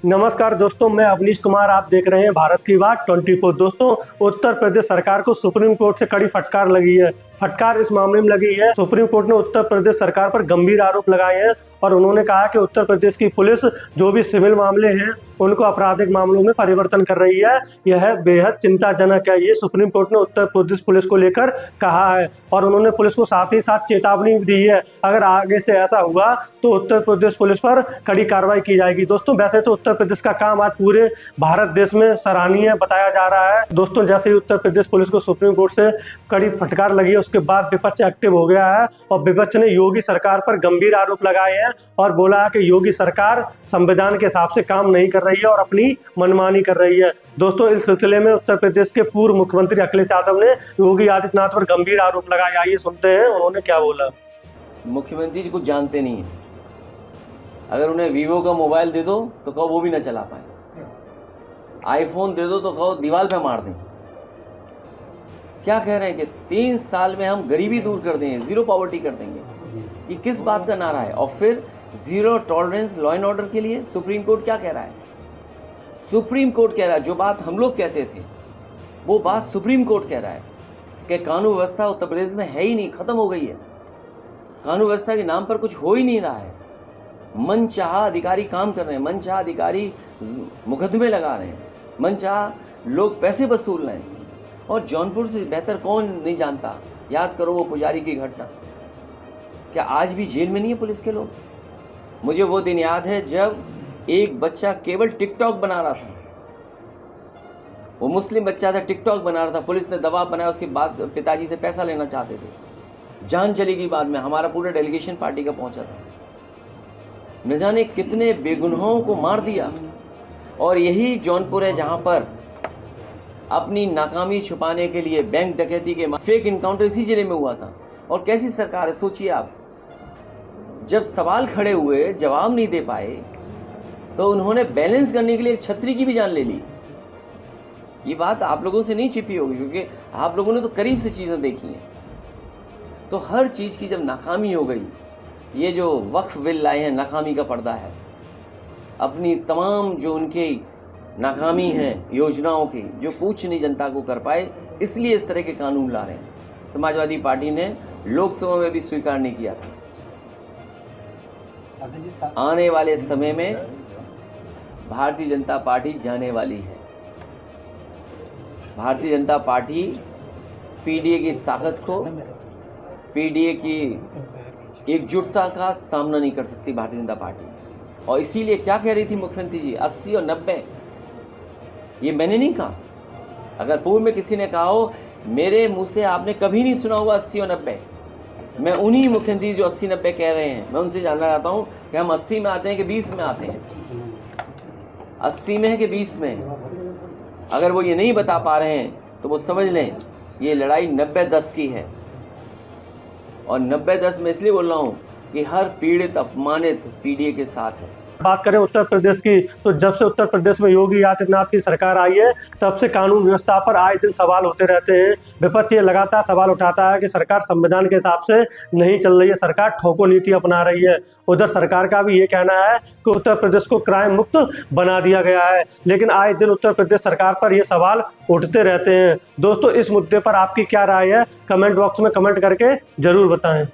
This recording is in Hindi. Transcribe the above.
नमस्कार दोस्तों, मैं अवनीश कुमार। आप देख रहे हैं भारत की बात 24। दोस्तों, उत्तर प्रदेश सरकार को सुप्रीम कोर्ट से कड़ी फटकार लगी है। फटकार इस मामले में लगी है, सुप्रीम कोर्ट ने उत्तर प्रदेश सरकार पर गंभीर आरोप लगाए हैं और उन्होंने कहा कि उत्तर प्रदेश की पुलिस जो भी सिविल मामले हैं उनको आपराधिक मामलों में परिवर्तन कर रही है। यह बेहद चिंताजनक है। ये सुप्रीम कोर्ट ने उत्तर प्रदेश पुलिस को लेकर कहा है और उन्होंने पुलिस को साथ ही साथ चेतावनी दी है, अगर आगे से ऐसा हुआ तो उत्तर प्रदेश पुलिस पर कड़ी कार्रवाई की जाएगी। दोस्तों, वैसे तो उत्तर प्रदेश का काम आज पूरे भारत देश में सराहनीय बताया जा रहा है। दोस्तों, जैसे ही उत्तर प्रदेश पुलिस को सुप्रीम कोर्ट से कड़ी फटकार लगी है, उसके बाद विपक्ष एक्टिव हो गया है और विपक्ष ने योगी सरकार पर गंभीर आरोप लगाए हैं और बोला है कि योगी सरकार संविधान के हिसाब से काम नहीं कर रही है और अपनी मनमानी कर रही है। दोस्तों, इस सिलसिले में उत्तर प्रदेश के पूर्व मुख्यमंत्री अखिलेश यादव ने योगी आदित्यनाथ पर गंभीर आरोप लगाए। आइए सुनते हैं उन्होंने क्या बोला। मुख्यमंत्री जी कुछ जानते नहीं है। अगर उन्हें वीवो का मोबाइल दे दो तो कहो वो भी ना चला पाए, आईफोन दे दो तो कहो दीवार पे मार दें। क्या कह रहे हैं कि 3 साल में हम गरीबी दूर कर देंगे, जीरो पॉवर्टी कर देंगे। ये किस बात का नारा है? और फिर zero tolerance law and order के लिए सुप्रीम कोर्ट क्या कह रहा है? सुप्रीम कोर्ट कह रहा है जो बात हम लोग कहते थे वो बात सुप्रीम कोर्ट कह रहा है कि कानून व्यवस्था उत्तर प्रदेश में है ही नहीं, खत्म हो गई है। कानून व्यवस्था के नाम पर कुछ हो ही नहीं रहा है। मनचाहा अधिकारी काम कर रहे हैं, मनचाहा अधिकारी मुकदमे लगा रहे हैं, मनचाहा लोग पैसे वसूल रहे हैं। और जौनपुर से बेहतर कौन नहीं जानता, याद करो वो पुजारी की घटना। क्या आज भी जेल में नहीं है पुलिस के लोग? मुझे वो दिन याद है जब एक बच्चा केवल टिकटॉक बना रहा था, वो मुस्लिम बच्चा था, टिकटॉक बना रहा था, पुलिस ने दबाव बनाया, उसके बाद पिताजी से पैसा लेना चाहते थे, जान चली गई। बाद में हमारा पूरा डेलीगेशन पार्टी का पहुंचा था, न जाने कितने बेगुनाहों को मार दिया। और यही जौनपुर है जहां पर अपनी नाकामी छुपाने के लिए बैंक डकैती के फेक इनकाउंटर इसी जिले में हुआ था। और कैसी सरकार है, सोचिए आप। जब सवाल खड़े हुए, जवाब नहीं दे पाए, तो उन्होंने बैलेंस करने के लिए एक छतरी की भी जान ले ली। ये बात आप लोगों से नहीं छिपी होगी क्योंकि आप लोगों ने तो करीब से चीज़ें देखी हैं। तो हर चीज़ की जब नाकामी हो गई, ये जो वक्फ बिल लाए हैं नाकामी का पर्दा है। अपनी तमाम जो उनके नाकामी हैं योजनाओं की, जो कुछ नहीं जनता को कर पाए, इसलिए इस तरह के कानून ला रहे हैं। समाजवादी पार्टी ने लोकसभा में भी स्वीकार नहीं किया था। आने वाले समय में भारतीय जनता पार्टी जाने वाली है। भारतीय जनता पार्टी पीडीए की ताकत को, पीडीए की एकजुटता का सामना नहीं कर सकती भारतीय जनता पार्टी। और इसीलिए क्या कह रही थी मुख्यमंत्री जी, 80 और 90, ये मैंने नहीं कहा। अगर पूर्व में किसी ने कहा हो, मेरे मुंह से आपने कभी नहीं सुना होगा 80 और 90। मैं उन्हीं मुख्यमंत्री जो 80-90 कह रहे हैं, मैं उनसे जानना चाहता हूँ कि हम 80 में आते हैं कि 20 में आते हैं, 80 में है कि 20 में है। अगर वो ये नहीं बता पा रहे हैं तो वो समझ लें ये लड़ाई 90-10 की है। और 90-10 में इसलिए बोल रहा हूँ कि हर पीड़ित अपमानित पीडीए के साथ है। बात करें उत्तर प्रदेश की, तो जब से उत्तर प्रदेश में योगी आदित्यनाथ की सरकार आई है तब से कानून व्यवस्था पर आए दिन सवाल होते रहते हैं। विपक्ष ये लगातार सवाल उठाता है कि सरकार संविधान के हिसाब से नहीं चल रही है, सरकार ठोको नीति अपना रही है। उधर सरकार का भी ये कहना है कि उत्तर प्रदेश को क्राइम मुक्त बना दिया गया है, लेकिन आए दिन उत्तर प्रदेश सरकार पर ये सवाल उठते रहते हैं। दोस्तों, इस मुद्दे पर आपकी क्या राय है? कमेंट बॉक्स में कमेंट करके जरूर बताएं।